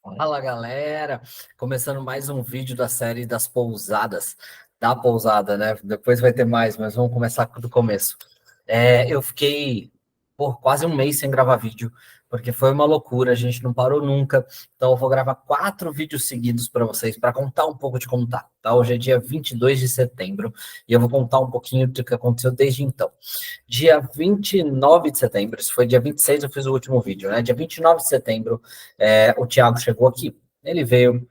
Fala galera, começando mais um vídeo da série das pousadas, da pousada, né? Depois vai ter mais, mas vamos começar do começo. Eu fiquei por quase um mês sem gravar vídeo, porque foi uma loucura, a gente não parou nunca. Então eu vou gravar 4 vídeos seguidos para vocês, para contar um pouco de como tá? Hoje é dia 22 de setembro e eu vou contar um pouquinho do que aconteceu desde então. Dia 29 de setembro, se foi dia 26 eu fiz o último vídeo, né? Dia 29 de setembro, o Thiago chegou aqui. Ele veio,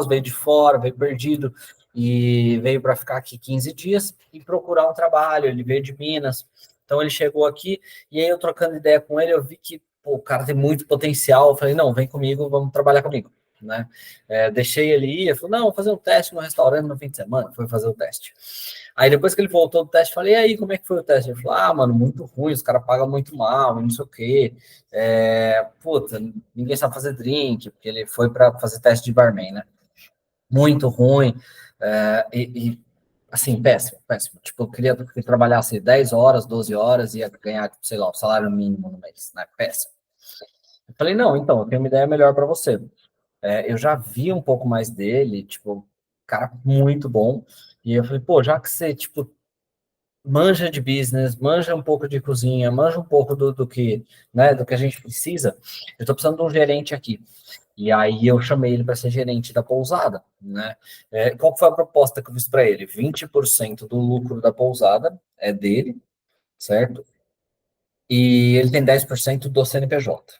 veio de fora, veio perdido, e veio para ficar aqui 15 dias e procurar um trabalho. Ele veio de Minas, então ele chegou aqui, e aí eu trocando ideia com ele, eu vi que pô, o cara tem muito potencial. Eu falei, não, vem comigo, vamos trabalhar comigo, né? Deixei ele ir, ele falou, não, vou fazer um teste no restaurante no fim de semana, foi fazer o teste. Aí depois que ele voltou do teste, falei, e aí, como é que foi o teste? Ele falou, mano, muito ruim, os caras pagam muito mal, não sei o quê. Puta, ninguém sabe fazer drink, porque ele foi para fazer teste de barman, né? Muito ruim, assim, péssimo, péssimo. Tipo, eu queria que trabalhasse 10 horas, 12 horas e ia ganhar, sei lá, o salário mínimo no mês, né? Péssimo. Eu falei, não, então, eu tenho uma ideia melhor para você. Eu já vi um pouco mais dele, tipo, cara muito bom. E eu falei, pô, já que você, tipo, manja de business, manja um pouco de cozinha, manja um pouco do que, né, do que a gente precisa, eu estou precisando de um gerente aqui. E aí eu chamei ele para ser gerente da pousada, né? Qual foi a proposta que eu fiz para ele? 20% do lucro da pousada é dele, certo? E ele tem 10% do CNPJ.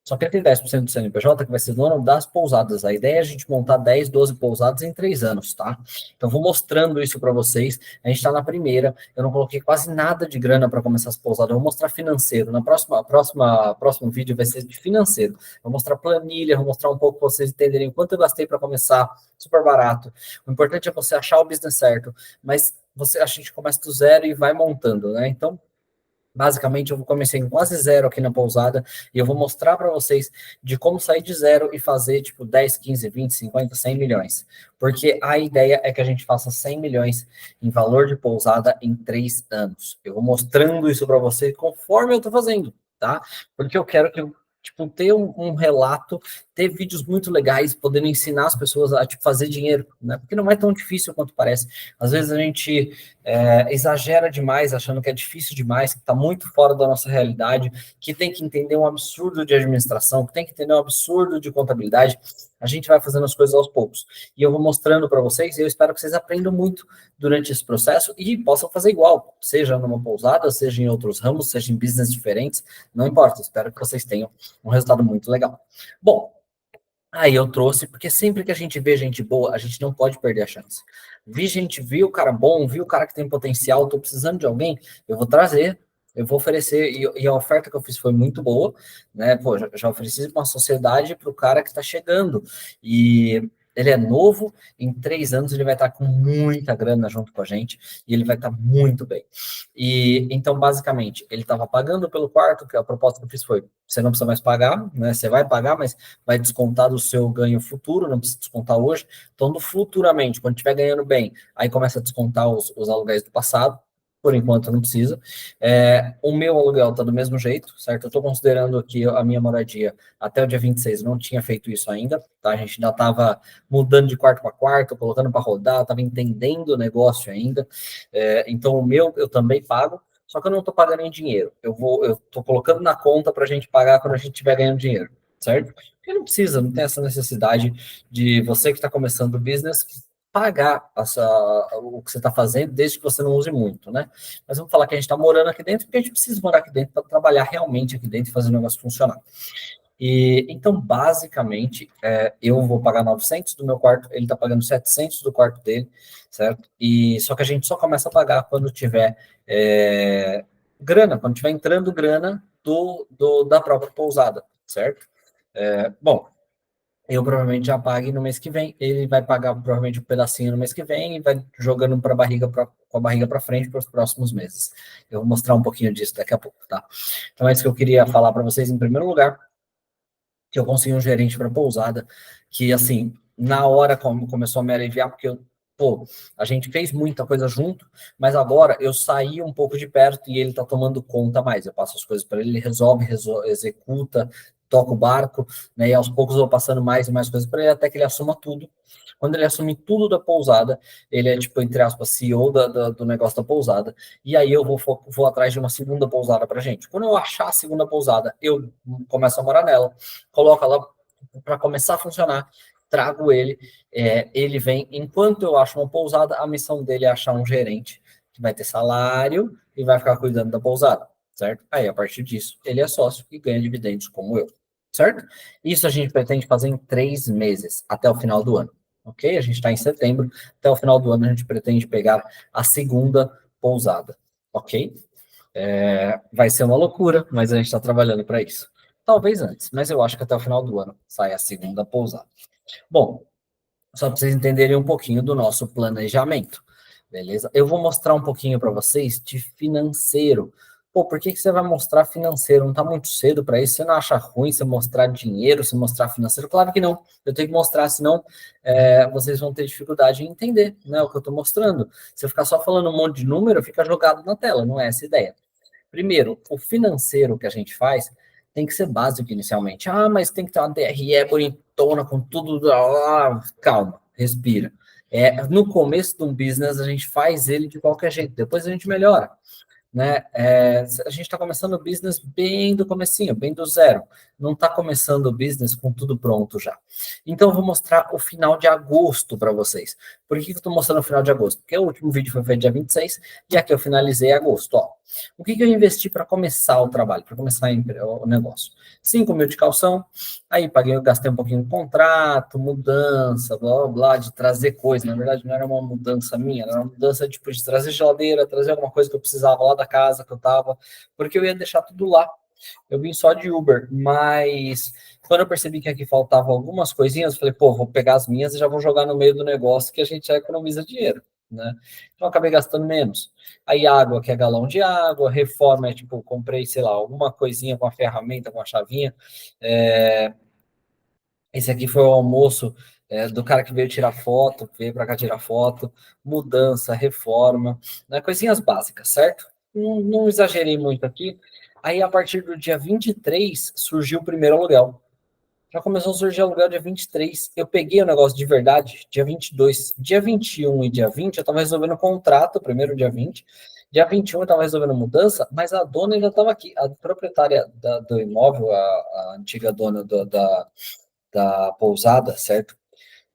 Só que ele tem 10% do CNPJ que vai ser dono das pousadas. A ideia é a gente montar 10, 12 pousadas em 3 anos, tá? Então, vou mostrando isso para vocês. A gente está na primeira. Eu não coloquei quase nada de grana para começar as pousadas. Eu vou mostrar financeiro. Na próximo vídeo vai ser de financeiro. Vou mostrar planilha, vou mostrar um pouco para vocês entenderem quanto eu gastei para começar. Super barato. O importante é você achar o business certo. Mas a gente começa do zero e vai montando, né? Então, basicamente, eu comecei em quase zero aqui na pousada e eu vou mostrar para vocês de como sair de zero e fazer tipo 10, 15, 20, 50, 100 milhões. Porque a ideia é que a gente faça 100 milhões em valor de pousada em 3 anos. Eu vou mostrando isso para você conforme eu estou fazendo, tá? Porque eu quero que tipo, ter um relato, ter vídeos muito legais, podendo ensinar as pessoas a tipo, fazer dinheiro, né? Porque não é tão difícil quanto parece. Às vezes a gente exagera demais, achando que é difícil demais, que está muito fora da nossa realidade, que tem que entender um absurdo de administração, que tem que entender um absurdo de contabilidade. A gente vai fazendo as coisas aos poucos. E eu vou mostrando para vocês, e eu espero que vocês aprendam muito durante esse processo e possam fazer igual, seja numa pousada, seja em outros ramos, seja em business diferentes, não importa, espero que vocês tenham um resultado muito legal. Bom, aí eu trouxe, porque sempre que a gente vê gente boa, a gente não pode perder a chance. Vi o cara bom, vi o cara que tem potencial, tô precisando de alguém, eu vou trazer, eu vou oferecer, e a oferta que eu fiz foi muito boa, né? Pô, já ofereci uma sociedade para o cara que está chegando, e ele é novo, em 3 anos ele vai estar com muita grana junto com a gente, e ele vai estar muito bem. E então, basicamente, ele estava pagando pelo quarto, que a proposta que eu fiz foi: você não precisa mais pagar, né? Você vai pagar, mas vai descontar do seu ganho futuro, não precisa descontar hoje. Então, futuramente, quando estiver ganhando bem, aí começa a descontar os aluguéis do passado. Por enquanto, não precisa. O meu aluguel está do mesmo jeito, certo? Eu estou considerando aqui a minha moradia até o dia 26, eu não tinha feito isso ainda, tá? A gente ainda estava mudando de quarto para quarto, colocando para rodar, estava entendendo o negócio ainda. Então, o meu eu também pago, só que eu não estou pagando em dinheiro. Eu estou colocando na conta para a gente pagar quando a gente estiver ganhando dinheiro, certo? Porque não precisa, não tem essa necessidade de você que está começando o business pagar o que você está fazendo, desde que você não use muito, né? Mas vamos falar que a gente está morando aqui dentro, porque a gente precisa morar aqui dentro para trabalhar realmente aqui dentro e fazer o negócio funcionar. E então, basicamente, eu vou pagar 900 do meu quarto, ele está pagando 700 do quarto dele, certo? E só que a gente só começa a pagar quando tiver grana, quando tiver entrando grana da própria pousada, certo? Bom, eu provavelmente já pague no mês que vem, ele vai pagar provavelmente um pedacinho no mês que vem e vai jogando com a barriga para frente para os próximos meses. Eu vou mostrar um pouquinho disso daqui a pouco, tá? Então é isso que eu queria falar para vocês em primeiro lugar, que eu consegui um gerente para pousada, que, assim, na hora começou a me aliviar, porque pô, a gente fez muita coisa junto, mas agora eu saí um pouco de perto e ele tá tomando conta mais. Eu passo as coisas para ele, ele resolve, executa, toca o barco, né? E aos poucos eu vou passando mais e mais coisas para ele até que ele assuma tudo. Quando ele assumir tudo da pousada, ele é, tipo, entre aspas, CEO do negócio da pousada. E aí eu vou atrás de uma segunda pousada pra gente. Quando eu achar a segunda pousada, eu começo a morar nela, coloco ela para começar a funcionar, trago ele, ele vem. Enquanto eu acho uma pousada, a missão dele é achar um gerente que vai ter salário e vai ficar cuidando da pousada, certo? Aí, a partir disso, ele é sócio e ganha dividendos como eu, certo? Isso a gente pretende fazer em 3 meses, até o final do ano, ok? A gente está em setembro, até o final do ano a gente pretende pegar a segunda pousada, ok? Vai ser uma loucura, mas a gente está trabalhando para isso. Talvez antes, mas eu acho que até o final do ano sai a segunda pousada. Bom, só para vocês entenderem um pouquinho do nosso planejamento, beleza? Eu vou mostrar um pouquinho para vocês de financeiro. Pô, por que você vai mostrar financeiro? Não está muito cedo para isso? Você não acha ruim você mostrar dinheiro, você mostrar financeiro? Claro que não. Eu tenho que mostrar, senão vocês vão ter dificuldade em entender, né, o que eu estou mostrando. Se eu ficar só falando um monte de número, fica jogado na tela, não é essa a ideia. Primeiro, o financeiro que a gente faz tem que ser básico inicialmente. Ah, mas tem que ter uma DRE bonitona com tudo. Calma, respira. No começo de um business, a gente faz ele de qualquer jeito, depois a gente melhora, né? A gente está começando o business bem do comecinho, bem do zero. Não está começando o business com tudo pronto já. Então, eu vou mostrar o final de agosto para vocês. Por que eu estou mostrando o final de agosto? Porque o último vídeo foi feito dia 26, e aqui eu finalizei agosto. Ó. O que eu investi para começar o trabalho, para começar o negócio? 5 mil de calção, aí paguei, eu gastei um pouquinho no contrato, mudança, blá, blá, blá, de trazer coisa. Na verdade, não era uma mudança minha, era uma mudança tipo, de trazer geladeira, trazer alguma coisa que eu precisava lá da casa que eu tava, porque eu ia deixar tudo lá. Eu vim só de Uber, mas quando eu percebi que aqui faltavam algumas coisinhas, eu falei, pô, vou pegar as minhas e já vou jogar no meio do negócio que a gente já economiza dinheiro, né? Então eu acabei gastando menos. Aí água, que é galão de água, reforma, é tipo, comprei, sei lá, alguma coisinha com a ferramenta, com a chavinha. Esse aqui foi o almoço do cara que veio tirar foto, veio para cá tirar foto, mudança, reforma, né, coisinhas básicas, certo? Não exagerei muito aqui. Aí, a partir do dia 23, surgiu o primeiro aluguel. Já começou a surgir aluguel dia 23. Eu peguei o negócio de verdade dia 22. Dia 21 e dia 20, eu estava resolvendo o contrato, primeiro dia 20. Dia 21 eu estava resolvendo mudança, mas a dona ainda estava aqui. A proprietária do imóvel, a antiga dona da pousada, certo?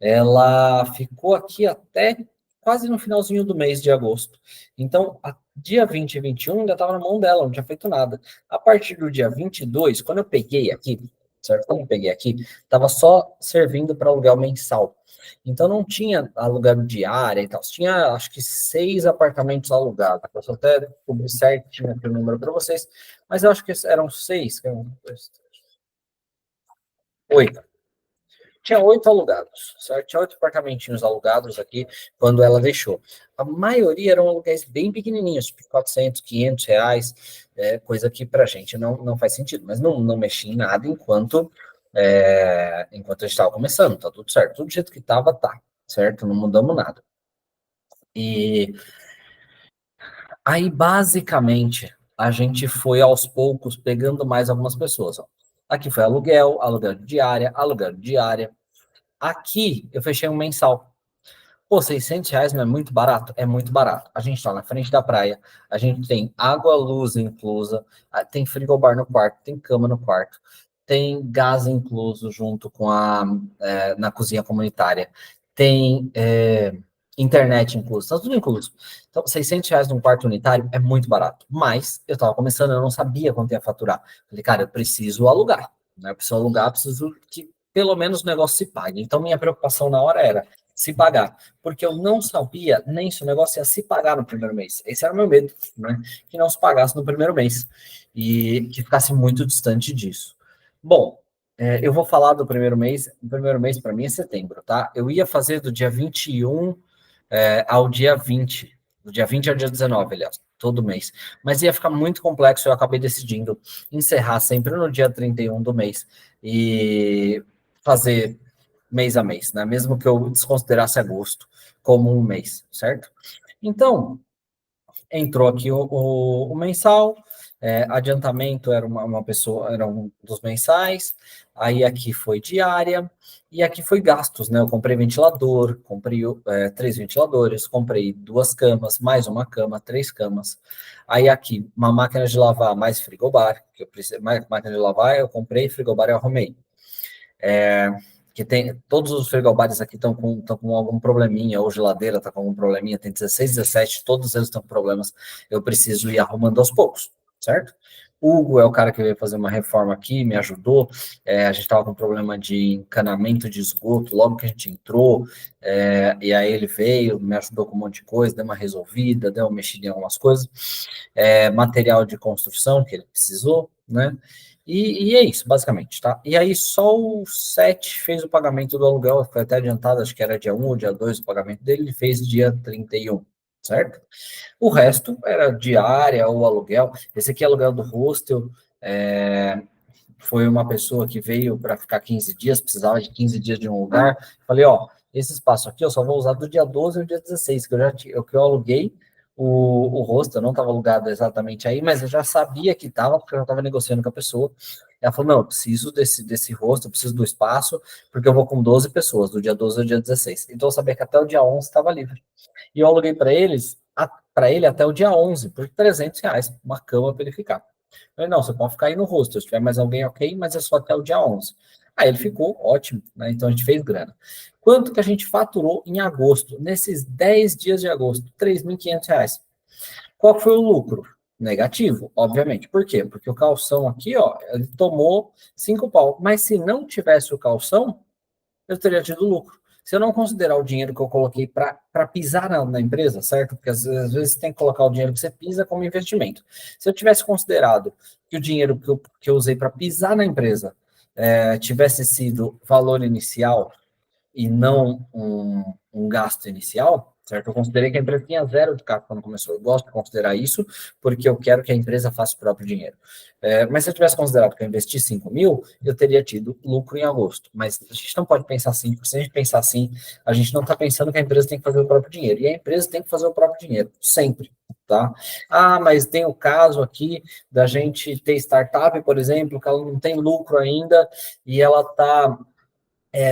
Ela ficou aqui até quase no finalzinho do mês de agosto. Então, dia 20 e 21 ainda estava na mão dela, não tinha feito nada. A partir do dia 22, quando eu peguei aqui, certo? Quando eu peguei aqui, estava só servindo para aluguel mensal. Então, não tinha aluguel diária e tal. Tinha, acho que, 6 apartamentos alugados. Eu só até cobri certinho aqui o número para vocês, mas eu acho que eram 6, 8. Tinha 8 alugados, certo? Tinha 8 apartamentinhos alugados aqui quando ela deixou. A maioria eram aluguéis bem pequenininhos, tipo 400, 500 reais, coisa que pra gente não faz sentido. Mas não mexi em nada enquanto a gente estava começando, tá tudo certo. Tudo do jeito que estava, tá, certo? Não mudamos nada. E aí, basicamente, a gente foi aos poucos pegando mais algumas pessoas. Ó. Aqui foi aluguel de diária, aluguel de diária. Aqui eu fechei um mensal. Pô, R$ 600 não é muito barato? É muito barato. A gente está na frente da praia, a gente tem água, luz inclusa, tem frigobar no quarto, tem cama no quarto, tem gás incluso junto com na cozinha comunitária, tem internet incluso, tá tudo incluso. Então, R$ 600 num quarto unitário é muito barato. Mas eu estava começando, eu não sabia quanto ia faturar. Falei, cara, eu preciso alugar, né? Eu preciso alugar, preciso que pelo menos o negócio se pague. Então, minha preocupação na hora era se pagar, porque eu não sabia nem se o negócio ia se pagar no primeiro mês. Esse era o meu medo, né? Que não se pagasse no primeiro mês e que ficasse muito distante disso. Bom, eu vou falar do primeiro mês. O primeiro mês para mim é setembro, tá? Eu ia fazer do dia 21 ao dia 20, do dia 20 ao dia 19, aliás, todo mês. Mas ia ficar muito complexo, eu acabei decidindo encerrar sempre no dia 31 do mês e fazer mês a mês, né? Mesmo que eu desconsiderasse agosto como um mês, certo? Então, entrou aqui o mensal, Adiantamento era uma pessoa, era um dos mensais, aí aqui foi diária, e aqui foi gastos, né? Eu comprei ventilador, comprei 3 ventiladores, comprei 2 camas, mais uma cama, 3 camas. Aí aqui, uma máquina de lavar mais frigobar, que eu preciso, mais máquina de lavar, eu comprei, frigobar eu arrumei. É, que tem, todos os frigobares aqui estão com algum probleminha, ou geladeira está com algum probleminha, tem 16, 17, todos eles estão com problemas, eu preciso ir arrumando aos poucos, certo? O Hugo é o cara que veio fazer uma reforma aqui, me ajudou, a gente estava com problema de encanamento de esgoto, logo que a gente entrou, e aí ele veio, me ajudou com um monte de coisa, deu uma resolvida, deu uma mexida em algumas coisas, material de construção que ele precisou, né? E é isso, basicamente, tá? E aí só o 7 fez o pagamento do aluguel, foi até adiantado, acho que era dia 1 ou dia 2 o pagamento dele, ele fez dia 31, certo? O resto era diária ou aluguel. Esse aqui é aluguel do hostel, foi uma pessoa que veio para ficar 15 dias, precisava de 15 dias de um lugar. Falei, ó, esse espaço aqui eu só vou usar do dia 12 ao dia 16, que eu aluguei o hostel, não estava alugado exatamente aí, mas eu já sabia que estava, porque eu já estava negociando com a pessoa. Ela falou, não, eu preciso desse hostel, eu preciso do espaço, porque eu vou com 12 pessoas, do dia 12 ao dia 16. Então eu sabia que até o dia 11 estava livre. E eu aluguei para ele até o dia 11, por R$ 300, uma cama para ele ficar. Eu falei, não, você pode ficar aí no hostel, se tiver mais alguém, ok, mas é só até o dia 11. Aí ele ficou ótimo, né? Então a gente fez grana. Quanto que a gente faturou em agosto? Nesses 10 dias de agosto, R$ 3.500. Qual foi o lucro? Negativo, obviamente. Por quê? Porque o calção aqui, ó, ele tomou 5 pau. Mas se não tivesse o calção, eu teria tido lucro. Se eu não considerar o dinheiro que eu coloquei para pisar na empresa, certo? Porque às vezes você tem que colocar o dinheiro que você pisa como investimento. Se eu tivesse considerado que o dinheiro que eu usei para pisar na empresa tivesse sido valor inicial, e não um gasto inicial, certo? Eu considerei que a empresa tinha zero de caixa quando começou. Eu gosto de considerar isso, porque eu quero que a empresa faça o próprio dinheiro. Mas se eu tivesse considerado que eu investi 5 mil, eu teria tido lucro em agosto. Mas a gente não pode pensar assim, porque se a gente pensar assim, a gente não está pensando que a empresa tem que fazer o próprio dinheiro. E a empresa tem que fazer o próprio dinheiro, sempre. Tá? Ah, mas tem o caso aqui da gente ter startup, por exemplo, que ela não tem lucro ainda e ela está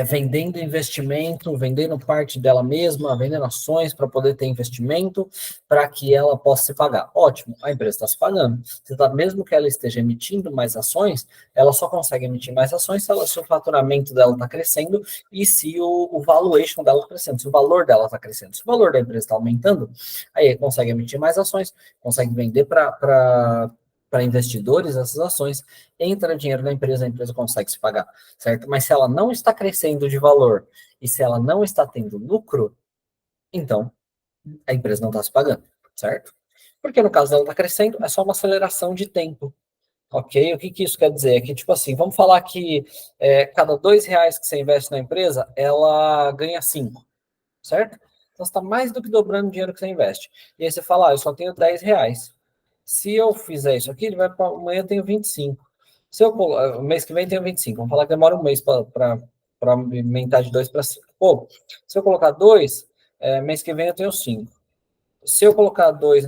vendendo investimento, vendendo parte dela mesma, vendendo ações para poder ter investimento, para que ela possa se pagar. Ótimo, a empresa está se pagando. Mesmo que ela esteja emitindo mais ações, ela só consegue emitir mais ações se o faturamento dela está crescendo e se o valuation dela está crescendo, se o valor dela está crescendo. Se o valor da empresa está aumentando, aí consegue emitir mais ações, consegue vender para investidores essas ações, entra dinheiro na empresa, a empresa consegue se pagar, certo? Mas se ela não está crescendo de valor e se ela não está tendo lucro, então a empresa não está se pagando, certo? Porque no caso dela está crescendo, é só uma aceleração de tempo, ok? O que isso quer dizer? É que, tipo assim, vamos falar que cada R$ 2 que você investe na empresa, ela ganha 5, certo? Então você está mais do que dobrando o dinheiro que você investe. E aí você fala, eu só tenho R$ 10. Se eu fizer isso aqui, ele vai para amanhã eu tenho 25. Se eu o mês que vem eu tenho 25. Vamos falar que demora um mês para aumentar de 2 para 5. Pô, se eu colocar 2, mês que vem eu tenho 5. Se eu colocar 2,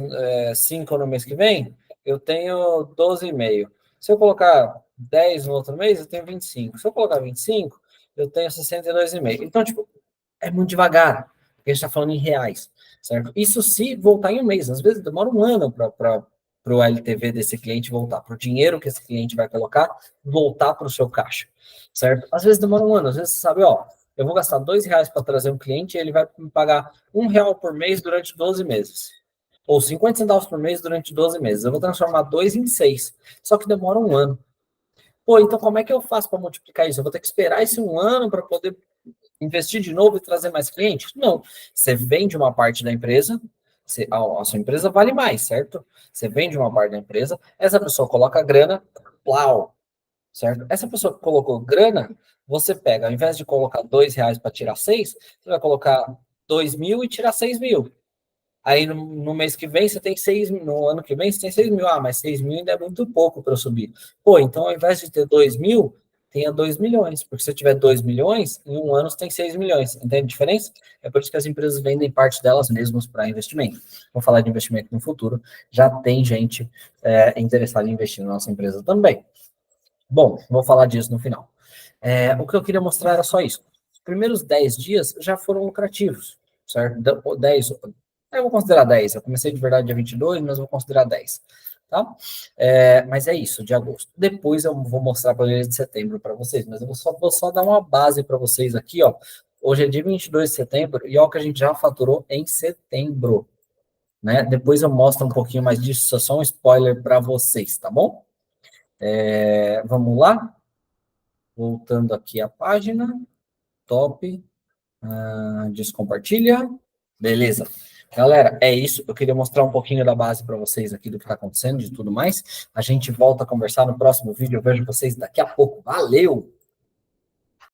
5 no mês que vem, eu tenho 12,5. Se eu colocar 10 no outro mês, eu tenho 25. Se eu colocar 25, eu tenho 62,5. Então, tipo, é muito devagar, porque a gente está falando em reais, certo? Isso se voltar em um mês, às vezes demora um ano para o LTV desse cliente voltar, para o dinheiro que esse cliente vai colocar voltar para o seu caixa, certo? Às vezes demora um ano, às vezes você sabe, ó, eu vou gastar R$ 2 para trazer um cliente e ele vai me pagar R$ 1 por mês durante 12 meses. Ou 50 centavos por mês durante 12 meses. Eu vou transformar 2 em 6. Só que demora um ano. Pô, então como é que eu faço para multiplicar isso? Eu vou ter que esperar esse um ano para poder investir de novo e trazer mais clientes? Não. Você vende uma parte da empresa, a sua empresa vale mais, certo? Você vende uma parte da empresa, essa pessoa coloca grana, plau, certo? Essa pessoa que colocou grana, você pega, ao invés de colocar R$ 2 para tirar 6, você vai colocar 2.000 e tirar 6.000. Aí no mês que vem você tem 6.000, no ano que vem você tem 6.000. Ah, mas 6.000 ainda é muito pouco para eu subir. Pô, então ao invés de ter 2.000, tenha 2 milhões, porque se eu tiver 2 milhões, em um ano você tem 6 milhões. Entende a diferença? É por isso que as empresas vendem parte delas mesmas para investimento. Vou falar de investimento no futuro, já tem gente interessada em investir na nossa empresa também. Bom, vou falar disso no final. O que eu queria mostrar era só isso. Os primeiros 10 dias já foram lucrativos, certo? 10, eu vou considerar 10. Eu comecei de verdade dia 22, mas eu vou considerar 10. Tá? Mas é isso, de agosto. Depois eu vou mostrar para ele de setembro para vocês, mas eu vou só dar uma base para vocês aqui, ó. Hoje é dia 22 de setembro e olha o que a gente já faturou em setembro, né? Depois eu mostro um pouquinho mais disso, só um spoiler para vocês, tá bom? Vamos lá? Voltando aqui à página. Top. Descompartilha. Beleza. Galera, é isso. Eu queria mostrar um pouquinho da base para vocês aqui do que está acontecendo, de tudo mais. A gente volta a conversar no próximo vídeo. Eu vejo vocês daqui a pouco. Valeu!